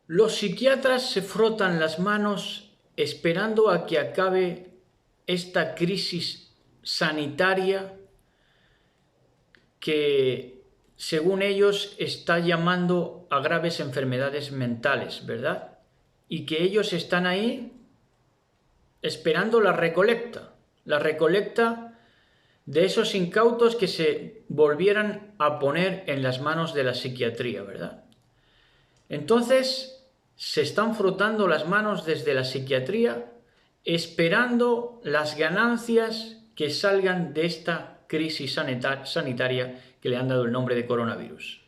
Los psiquiatras se frotan las manos esperando a que acabe esta crisis sanitaria que, según ellos, está llamando a graves enfermedades mentales, ¿verdad? Y que ellos están ahí esperando la recolecta de esos incautos que se volvieran a poner en las manos de la psiquiatría, ¿verdad? Entonces, se están frotando las manos desde la psiquiatría esperando las ganancias que salgan de esta crisis sanitaria que le han dado el nombre de coronavirus.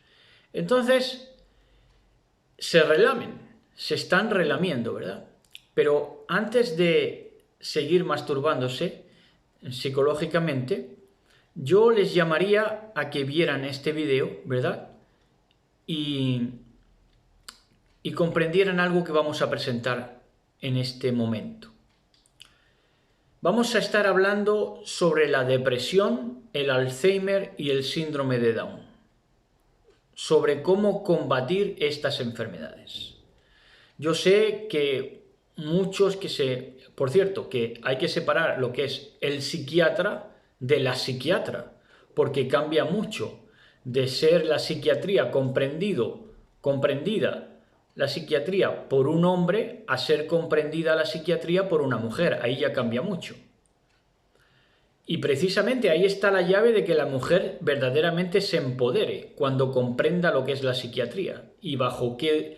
Entonces, se están relamiendo, ¿verdad? Pero antes de seguir masturbándose psicológicamente, yo les llamaría a que vieran este video, ¿verdad? Y comprendieran algo que vamos a presentar en este momento. Vamos a estar hablando sobre la depresión, el Alzheimer y el síndrome de Down, sobre cómo combatir estas enfermedades. Yo sé que muchos por cierto, que hay que separar lo que es el psiquiatra de la psiquiatra, porque cambia mucho de ser la psiquiatría comprendida la psiquiatría por un hombre a ser comprendida la psiquiatría por una mujer. Ahí ya cambia mucho. Y precisamente ahí está la llave de que la mujer verdaderamente se empodere cuando comprenda lo que es la psiquiatría y bajo qué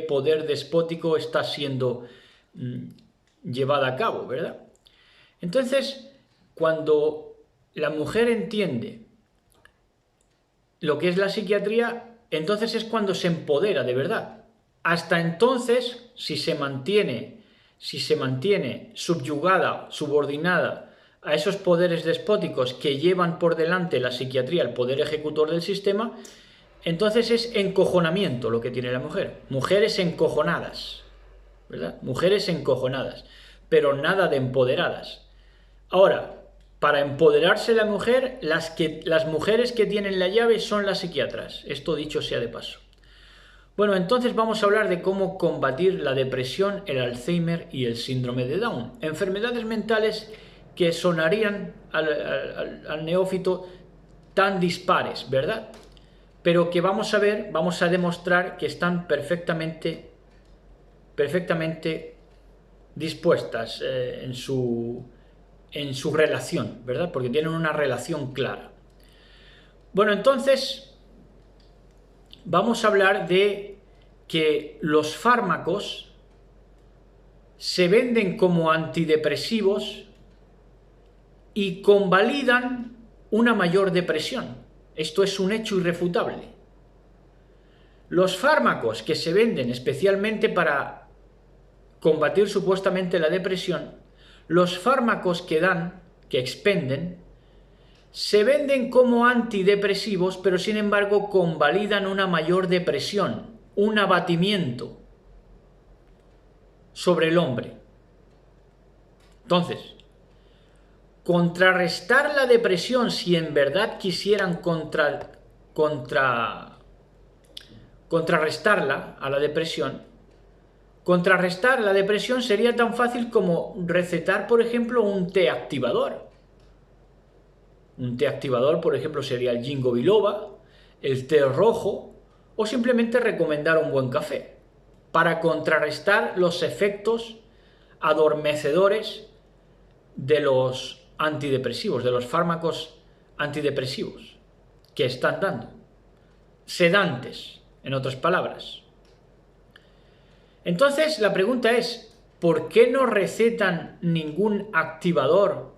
poder despótico está siendo llevada a cabo, ¿verdad? Entonces, cuando la mujer entiende lo que es la psiquiatría, entonces es cuando se empodera de verdad. Hasta entonces, si se mantiene subyugada, subordinada a esos poderes despóticos que llevan por delante la psiquiatría, el poder ejecutor del sistema, entonces es encojonamiento lo que tiene la mujer. Mujeres encojonadas, ¿verdad? Mujeres encojonadas, pero nada de empoderadas. Ahora, para empoderarse la mujer, las mujeres que tienen la llave son las psiquiatras. Esto dicho sea de paso. Bueno, entonces vamos a hablar de cómo combatir la depresión, el Alzheimer y el síndrome de Down. Enfermedades mentales que sonarían al neófito tan dispares, ¿verdad? Pero que vamos a demostrar que están perfectamente dispuestas en su relación, ¿verdad? Porque tienen una relación clara. Bueno, entonces vamos a hablar de que los fármacos se venden como antidepresivos y convalidan una mayor depresión. Esto es un hecho irrefutable. Los fármacos que se venden especialmente para combatir supuestamente la depresión, los fármacos que expenden, se venden como antidepresivos, pero sin embargo convalidan una mayor depresión, un abatimiento sobre el hombre. Entonces, contrarrestar la depresión, si en verdad quisieran contrarrestarla a la depresión, contrarrestar la depresión sería tan fácil como recetar, por ejemplo, un té activador. Un té activador, por ejemplo, sería el ginkgo biloba, el té rojo, o simplemente recomendar un buen café, para contrarrestar los efectos adormecedores de los antidepresivos, de los fármacos antidepresivos que están dando. Sedantes, en otras palabras. Entonces, la pregunta es, ¿por qué no recetan ningún activador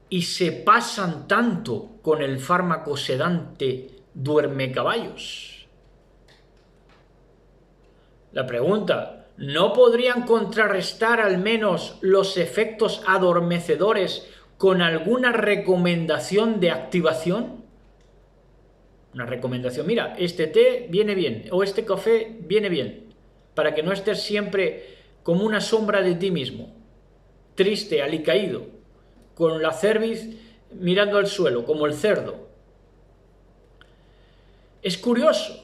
y se pasan tanto con el fármaco sedante duermecaballos? La pregunta, ¿no podrían contrarrestar al menos los efectos adormecedores con alguna recomendación de activación? Una recomendación, mira, este té viene bien, o este café viene bien, para que no estés siempre como una sombra de ti mismo, triste, alicaído, con la cerviz mirando al suelo, como el cerdo. Es curioso,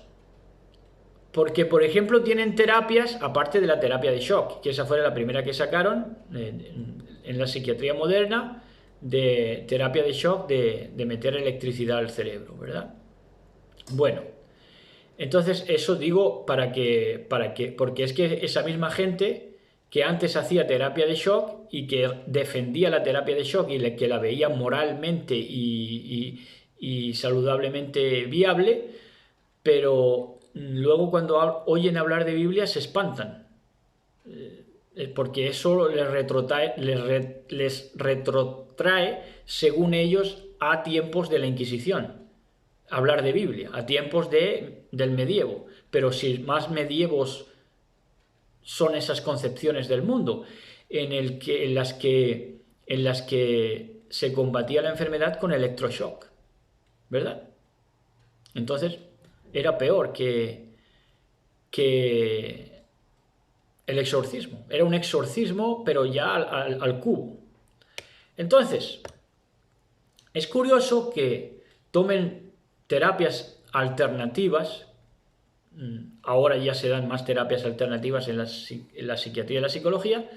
Porque, por ejemplo, tienen terapias, aparte de la terapia de shock, que esa fue la primera que sacaron en la psiquiatría moderna, de terapia de shock, de meter electricidad al cerebro, ¿verdad? Bueno, entonces eso digo porque es que esa misma gente que antes hacía terapia de shock y que defendía la terapia de shock y que la veía moralmente y saludablemente viable, pero luego cuando oyen hablar de Biblia se espantan, porque eso les retrotrae, según ellos, a tiempos de la Inquisición, hablar de Biblia, a tiempos del medievo. Pero si más medievos son esas concepciones del mundo, en las que se combatía la enfermedad con electroshock, ¿verdad? Entonces era peor que el exorcismo. Era un exorcismo, pero ya al cubo. Entonces, es curioso que tomen terapias alternativas. Ahora ya se dan más terapias alternativas en la psiquiatría y la psicología.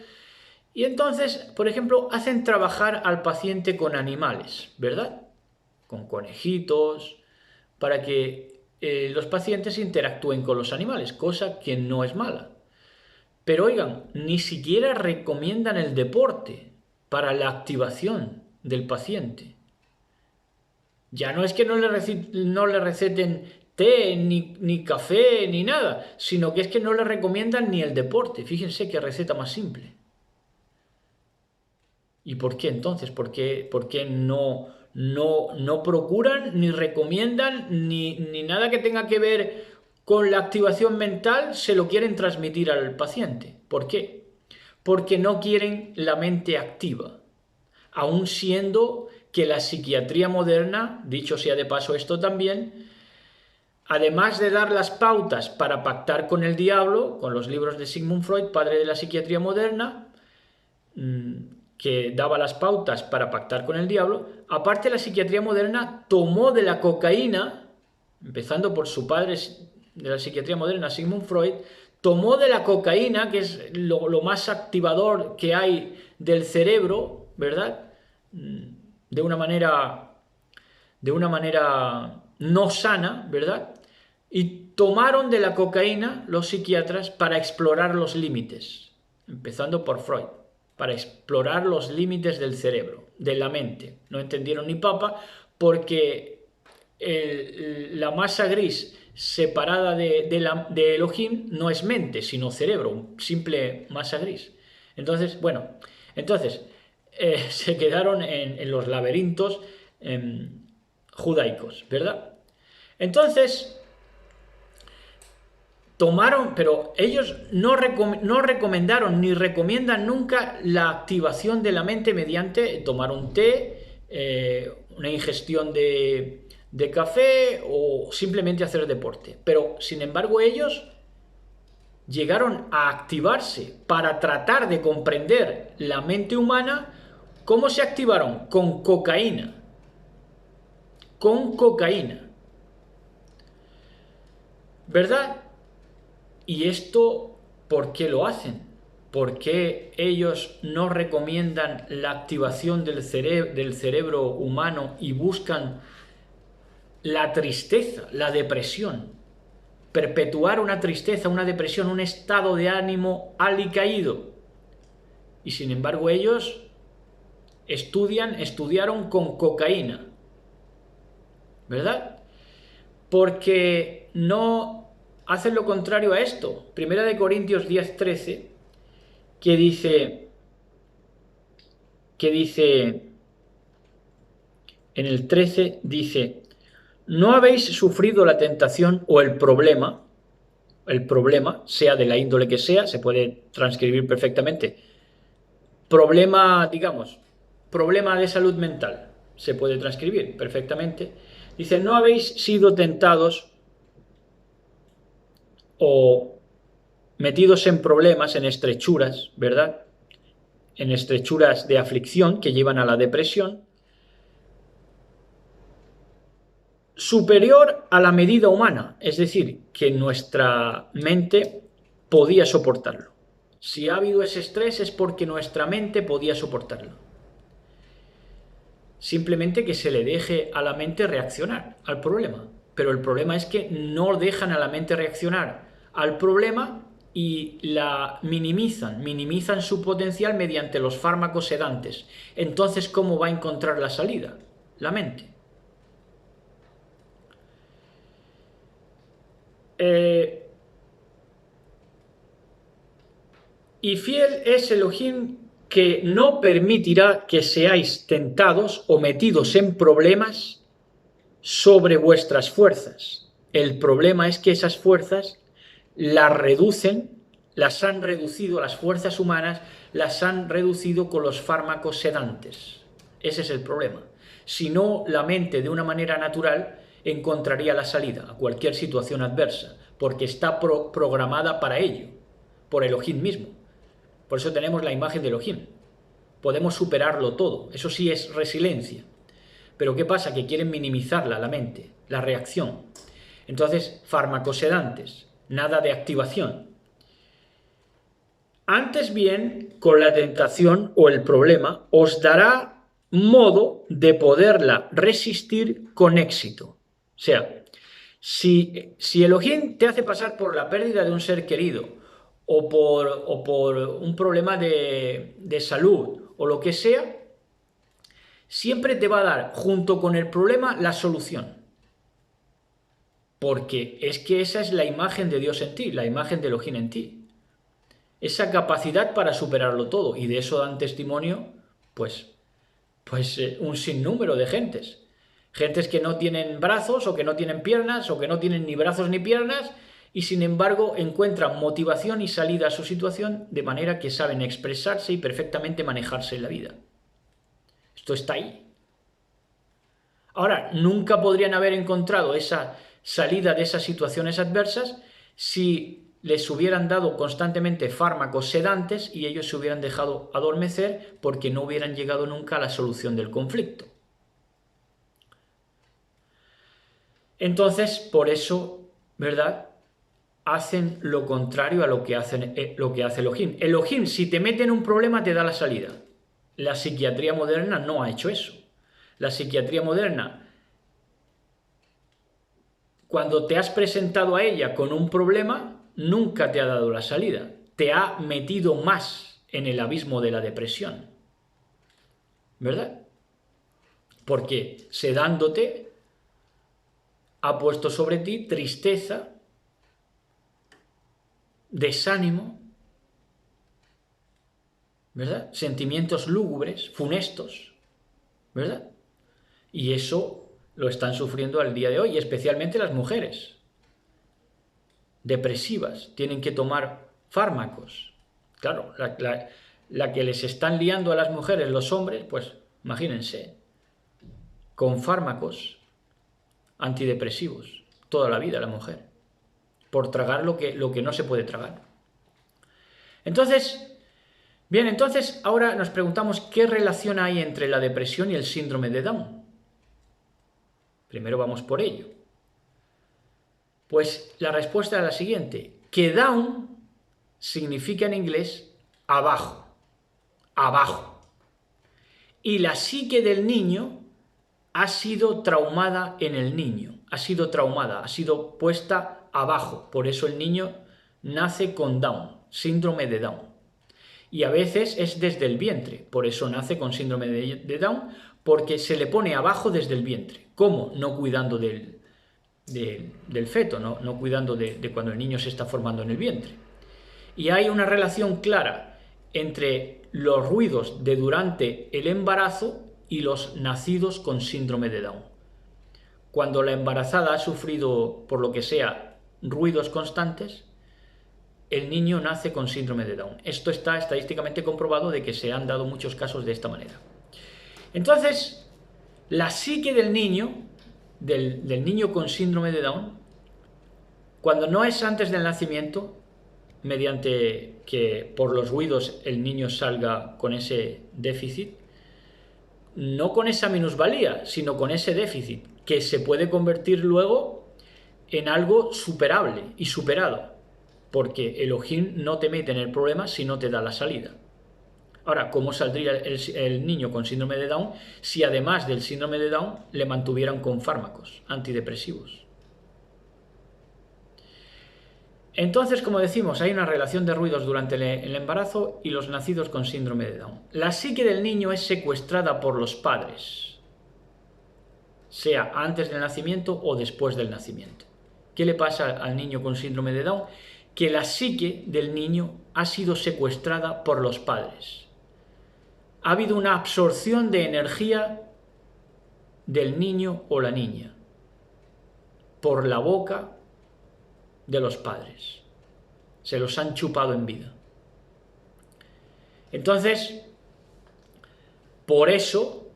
Y entonces, por ejemplo, hacen trabajar al paciente con animales, ¿verdad? Con conejitos, para que los pacientes interactúen con los animales, cosa que no es mala. Pero oigan, ni siquiera recomiendan el deporte para la activación del paciente. Ya no es que no le receten té, ni café, ni nada, sino que es que no le recomiendan ni el deporte. Fíjense qué receta más simple. ¿Y por qué entonces? ¿Por qué no procuran, ni recomiendan, ni nada que tenga que ver con la activación mental se lo quieren transmitir al paciente? ¿Por qué? Porque no quieren la mente activa, aun siendo que la psiquiatría moderna, dicho sea de paso esto también, además de dar las pautas para pactar con el diablo, con los libros de Sigmund Freud, padre de la psiquiatría moderna, que daba las pautas para pactar con el diablo, aparte la psiquiatría moderna tomó de la cocaína, empezando por su padre de la psiquiatría moderna, Sigmund Freud, tomó de la cocaína, que es lo más activador que hay del cerebro, ¿verdad? De una manera no sana, ¿verdad? Y tomaron de la cocaína los psiquiatras para explorar los límites, empezando por Freud, para explorar los límites del cerebro, de la mente. No entendieron ni papa porque la masa gris separada de Elohim no es mente, sino cerebro, simple masa gris. Entonces, bueno, se quedaron en los laberintos judaicos, ¿verdad? Entonces, tomaron, pero ellos no recomendaron ni recomiendan nunca la activación de la mente mediante tomar un té, una ingestión de café o simplemente hacer deporte. Pero, sin embargo, ellos llegaron a activarse para tratar de comprender la mente humana. ¿Cómo se activaron? Con cocaína. Con cocaína. ¿Verdad? ¿Y esto por qué lo hacen? ¿Por qué ellos no recomiendan la activación del cerebro humano y buscan la tristeza, la depresión? Perpetuar una tristeza, una depresión, un estado de ánimo alicaído. Y sin embargo ellos estudiaron con cocaína. ¿Verdad? Porque no hacen lo contrario a esto. Primera de Corintios 10:13, que dice en el 13 dice: ¿no habéis sufrido la tentación o el problema, sea de la índole que sea, se puede transcribir perfectamente, problema, digamos, problema de salud mental, se puede transcribir perfectamente? Dice: ¿no habéis sido tentados o metidos en problemas, en estrechuras, ¿verdad? En estrechuras de aflicción que llevan a la depresión, superior a la medida humana, es decir, que nuestra mente podía soportarlo. Si ha habido ese estrés es porque nuestra mente podía soportarlo. Simplemente que se le deje a la mente reaccionar al problema. Pero el problema es que no dejan a la mente reaccionar al problema y la minimizan su potencial mediante los fármacos sedantes. Entonces, ¿cómo va a encontrar la salida? La mente. Y fiel es Elohim, que no permitirá que seáis tentados o metidos en problemas sobre vuestras fuerzas. El problema es que esas fuerzas las reducen, las han reducido, las fuerzas humanas las han reducido con los fármacos sedantes. Ese es el problema. Si no, la mente de una manera natural encontraría la salida a cualquier situación adversa, porque está programada para ello, por Elohim mismo. Por eso tenemos la imagen de Elohim. Podemos superarlo todo. Eso sí es resiliencia. Pero ¿qué pasa? Que quieren minimizarla, la mente, la reacción. Entonces, fármacos sedantes, nada de activación. Antes bien, con la tentación o el problema, os dará modo de poderla resistir con éxito. O sea, si Elohim te hace pasar por la pérdida de un ser querido, o por un problema de salud, o lo que sea, siempre te va a dar, junto con el problema, la solución. Porque es que esa es la imagen de Dios en ti, la imagen de Elohim en ti. Esa capacidad para superarlo todo. Y de eso dan testimonio, pues un sinnúmero de gentes. Gentes que no tienen brazos, o que no tienen piernas, o que no tienen ni brazos ni piernas, y sin embargo encuentran motivación y salida a su situación de manera que saben expresarse y perfectamente manejarse en la vida. Esto está ahí. Ahora, nunca podrían haber encontrado esa salida de esas situaciones adversas si les hubieran dado constantemente fármacos sedantes y ellos se hubieran dejado adormecer porque no hubieran llegado nunca a la solución del conflicto. Entonces, por eso, ¿verdad?, hacen lo contrario a lo que hace Elohim. Elohim, si te mete en un problema, te da la salida. La psiquiatría moderna no ha hecho eso. La psiquiatría moderna, cuando te has presentado a ella con un problema, nunca te ha dado la salida. Te ha metido más en el abismo de la depresión. ¿Verdad? Porque sedándote ha puesto sobre ti tristeza, desánimo, ¿verdad? Sentimientos lúgubres, funestos, ¿verdad? Y eso lo están sufriendo al día de hoy, especialmente las mujeres depresivas, tienen que tomar fármacos. Claro, la que les están liando a las mujeres, los hombres, pues imagínense, con fármacos antidepresivos, toda la vida la mujer, por tragar lo que no se puede tragar. Entonces, bien, entonces ahora nos preguntamos qué relación hay entre la depresión y el síndrome de Down. Primero vamos por ello. Pues la respuesta es la siguiente, que Down significa en inglés abajo, abajo. Y la psique del niño ha sido traumada en el niño, ha sido traumada, ha sido puesta abajo. Por eso el niño nace con Down, síndrome de Down. Y a veces es desde el vientre, por eso nace con síndrome de Down, porque se le pone abajo desde el vientre. ¿Cómo? No cuidando del feto, no cuidando de cuando el niño se está formando en el vientre. Y hay una relación clara entre los ruidos de durante el embarazo y los nacidos con síndrome de Down. Cuando la embarazada ha sufrido, por lo que sea, ruidos constantes, el niño nace con síndrome de Down. Esto está estadísticamente comprobado de que se han dado muchos casos de esta manera. Entonces, la psique del niño, del niño con síndrome de Down, cuando no es antes del nacimiento, mediante que por los ruidos el niño salga con ese déficit, no con esa minusvalía, sino con ese déficit, que se puede convertir luego en algo superable y superado, porque Elohim no te mete en el problema si no te da la salida. Ahora, ¿cómo saldría el niño con síndrome de Down si además del síndrome de Down le mantuvieran con fármacos antidepresivos? Entonces, como decimos, hay una relación de ruidos durante el embarazo y los nacidos con síndrome de Down. La psique del niño es secuestrada por los padres, sea antes del nacimiento o después del nacimiento. ¿Qué le pasa al niño con síndrome de Down? Que la psique del niño ha sido secuestrada por los padres. Ha habido una absorción de energía del niño o la niña por la boca de los padres. Se los han chupado en vida. Entonces, por eso,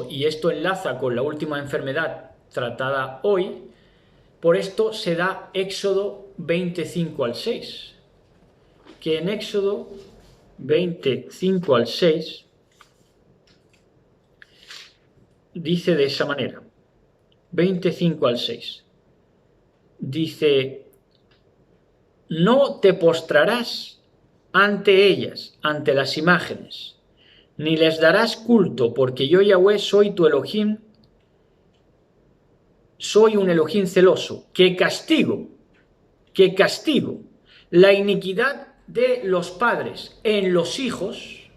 y esto enlaza con la última enfermedad tratada hoy, por esto se da Éxodo 25 al 6, que en Éxodo 25 al 6 dice de esa manera, 25 al 6, dice: no te postrarás ante ellas, ante las imágenes, ni les darás culto, porque yo, Yahweh, soy tu Elohim, soy un Elohim celoso, que castigo la iniquidad de los padres en los hijos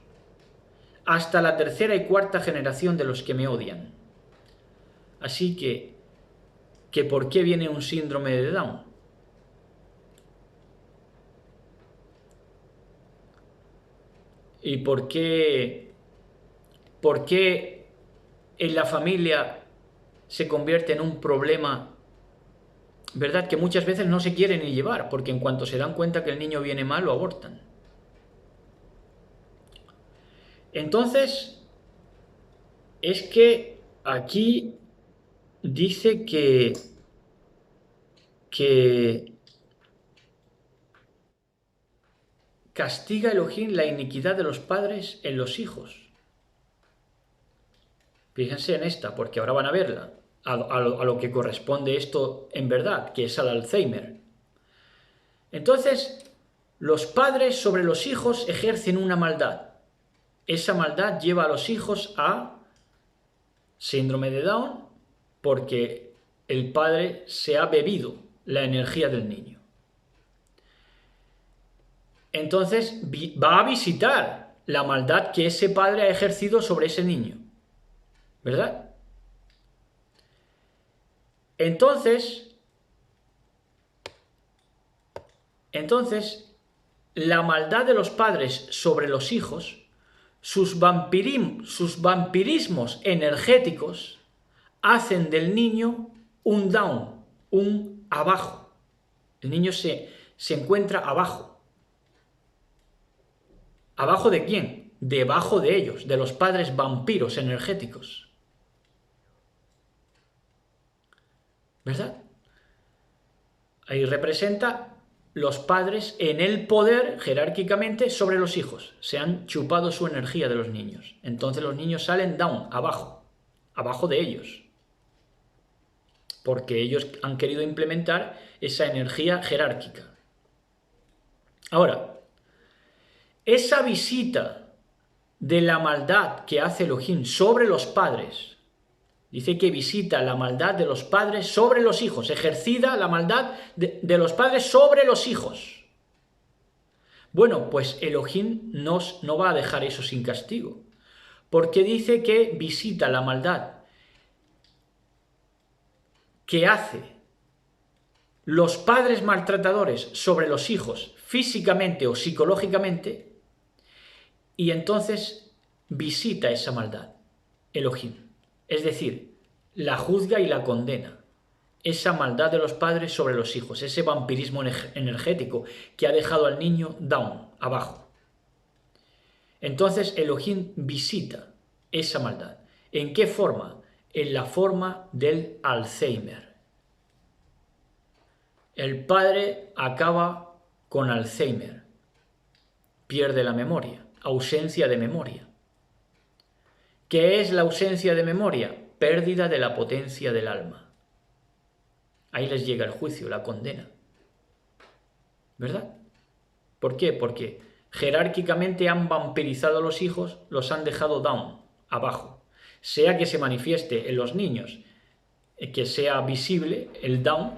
hasta la tercera y cuarta generación de los que me odian. Así que ¿por qué viene un síndrome de Down? ¿Y por qué en la familia se convierte en un problema, verdad, que muchas veces no se quiere ni llevar, porque en cuanto se dan cuenta que el niño viene mal, lo abortan? Entonces, es que aquí dice que castiga Elohim la iniquidad de los padres en los hijos. Fíjense en esta, porque ahora van a verla, a lo que corresponde esto en verdad, que es al Alzheimer. Entonces, los padres sobre los hijos ejercen una maldad. Esa maldad lleva a los hijos a síndrome de Down, porque el padre se ha bebido la energía del niño. Entonces va a visitar la maldad que ese padre ha ejercido sobre ese niño, ¿verdad? Entonces, la maldad de los padres sobre los hijos, sus vampirismos energéticos, hacen del niño un down, un abajo. El niño se encuentra abajo. ¿Abajo de quién? Debajo de ellos, de los padres vampiros energéticos. ¿Verdad? Ahí representa los padres en el poder jerárquicamente sobre los hijos. Se han chupado su energía de los niños. Entonces los niños salen down, abajo de ellos. Porque ellos han querido implementar esa energía jerárquica. Ahora, esa visita de la maldad que hace Elohim sobre los padres, dice que visita la maldad de los padres sobre los hijos, ejercida la maldad de los padres sobre los hijos. Bueno, pues Elohim no va a dejar eso sin castigo, porque dice que visita la maldad que hace los padres maltratadores sobre los hijos físicamente o psicológicamente, y entonces visita esa maldad, Elohim. Es decir, la juzga y la condena. Esa maldad de los padres sobre los hijos, ese vampirismo energético que ha dejado al niño down, abajo. Entonces Elohim visita esa maldad. ¿En qué forma? En la forma del Alzheimer. El padre acaba con Alzheimer. Pierde la memoria. Ausencia de memoria. ¿Qué es la ausencia de memoria? pérdida de la potencia del alma. Ahí les llega el juicio, la condena. ¿Verdad? ¿Por qué? Porque jerárquicamente han vampirizado a los hijos, los han dejado down, abajo. Sea que se manifieste en los niños, que sea visible el Down,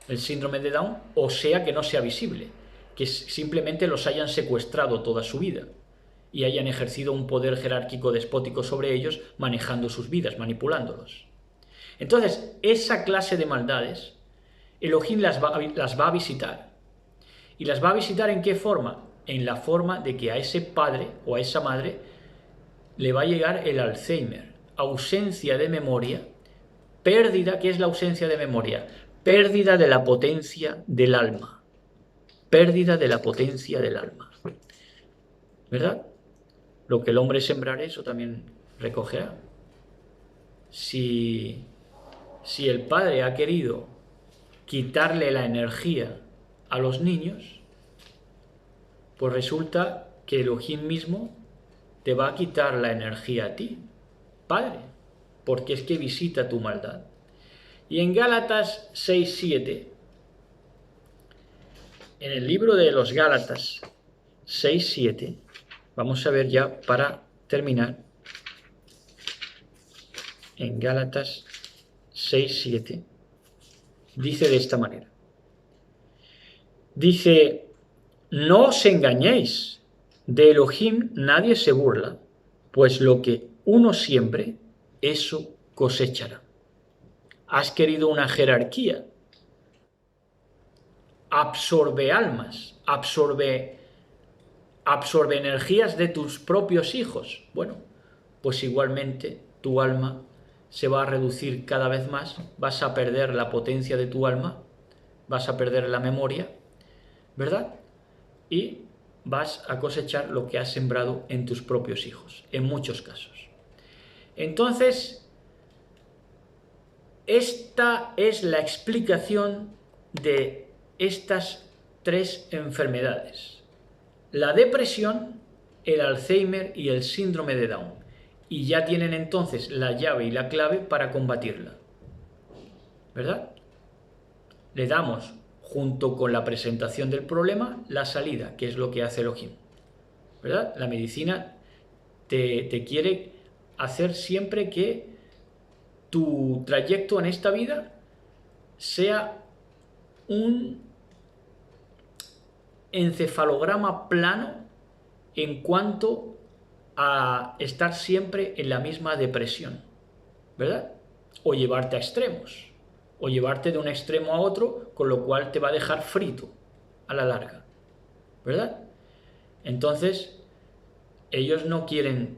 el síndrome de Down, o sea que no sea visible, que simplemente los hayan secuestrado toda su vida y hayan ejercido un poder jerárquico despótico sobre ellos, manejando sus vidas, manipulándolos. Entonces, esa clase de maldades, Elohim las va a visitar. ¿Y las va a visitar en qué forma? En la forma de que a ese padre o a esa madre le va a llegar el Alzheimer, ausencia de memoria, pérdida. ¿Qué es la ausencia de memoria? Pérdida de la potencia del alma. Pérdida de la potencia del alma. ¿Verdad? Lo que el hombre sembrare, eso también recogerá. Si el padre ha querido quitarle la energía a los niños, pues resulta que Elohim mismo te va a quitar la energía a ti, padre, porque es que visita tu maldad. Y en Gálatas 6:7, en el libro de los Gálatas 6:7, vamos a ver ya para terminar, en Gálatas 6:7, dice de esta manera. Dice, no os engañéis, de Elohim nadie se burla, pues lo que uno siembre, eso cosechará. Has querido una jerarquía, absorbe almas, absorbe energías de tus propios hijos. Bueno, pues igualmente tu alma se va a reducir cada vez más, vas a perder la potencia de tu alma, vas a perder la memoria, ¿verdad? Y vas a cosechar lo que has sembrado en tus propios hijos, en muchos casos. Entonces, esta es la explicación de estas tres enfermedades: la depresión, el Alzheimer y el síndrome de Down. Y ya tienen entonces la llave y la clave para combatirla, ¿verdad? Le damos, junto con la presentación del problema, la salida, que es lo que hace Elohim, ¿verdad? La medicina te quiere hacer siempre que tu trayecto en esta vida sea un encefalograma plano en cuanto a estar siempre en la misma depresión, ¿verdad? O llevarte a extremos, o llevarte de un extremo a otro, con lo cual te va a dejar frito a la larga, ¿verdad? Entonces, ellos no quieren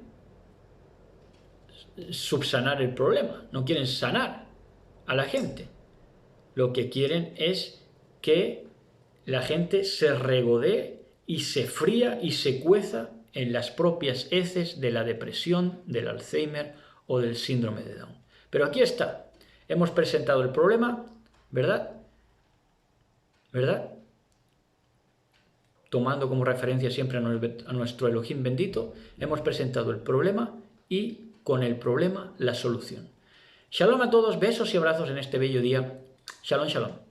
subsanar el problema, no quieren sanar a la gente. Lo que quieren es que la gente se regodee y se fría y se cueza en las propias heces de la depresión, del Alzheimer o del síndrome de Down. Pero aquí está, hemos presentado el problema, ¿verdad? ¿Verdad? Tomando como referencia siempre a nuestro Elohim bendito, hemos presentado el problema y con el problema la solución. Shalom a todos, besos y abrazos en este bello día. Shalom, shalom.